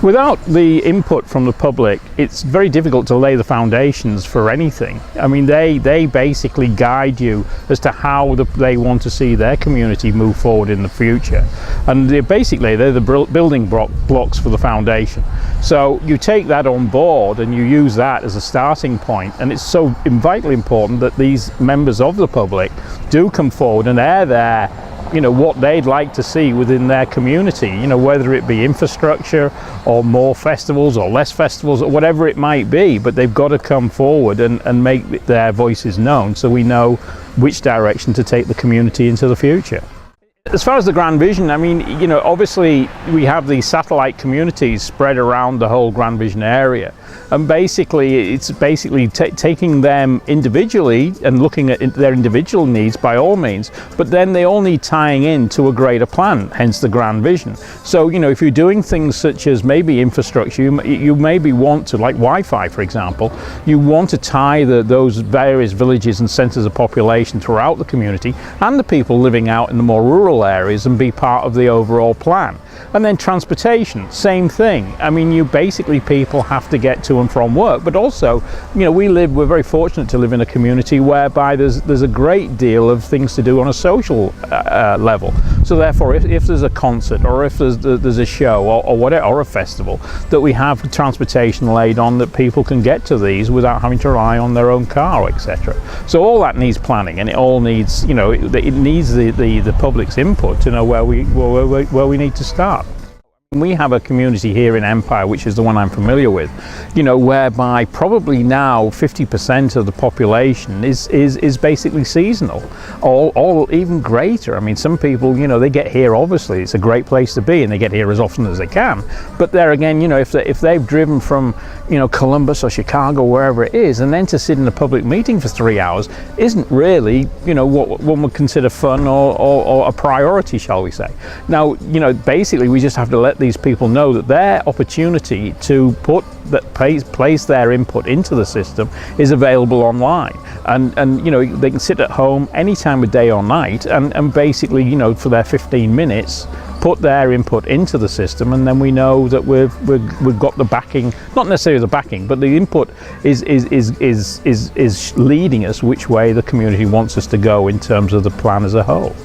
Without the input from the public, it's very difficult to lay the foundations for anything. I mean, they basically guide you as to how they want to see their community move forward in the future. And they're the building blocks for the foundation. So you take that on board and you use that as a starting point. And it's so vitally important that these members of the public do come forward and air their what they'd like to see within their community, whether it be infrastructure or more festivals or less festivals or whatever it might be, but they've got to come forward and make their voices known so we know which direction to take the community into the future. As far as the Grand Vision, I mean, obviously we have these satellite communities spread around the whole Grand Vision area, and basically it's taking them individually and looking at their individual needs by all means, but then they all need tying in to a greater plan, hence the Grand Vision. So if you're doing things such as maybe infrastructure, you maybe want to, like Wi-Fi for example, you want to tie those various villages and centres of population throughout the community and the people living out in the more rural areas and be part of the overall plan. And then transportation, same thing. I mean, people have to get to and from work, but also, we're very fortunate to live in a community whereby there's a great deal of things to do on a social level. So therefore, if there's a concert or if there's a show or whatever, or a festival, that we have transportation laid on that people can get to these without having to rely on their own car, etc. So all that needs planning, and it all needs, it needs the public's input to know where we need to start. We have a community here in Empire, which is the one I'm familiar with, whereby probably now 50% of the population is basically seasonal, or even greater. I mean, some people, they get here, obviously, it's a great place to be, and they get here as often as they can. But there again, if they've driven from, Columbus or Chicago, wherever it is, and then to sit in a public meeting for 3 hours isn't really, what one would consider fun or a priority, shall we say. Now, basically we just have to let these people know that their opportunity to place their input into the system is available online, and they can sit at home any time of day or night and basically for their 15 minutes put their input into the system, and then we know that we've got the backing, not necessarily the backing, but the input is leading us which way the community wants us to go in terms of the plan as a whole.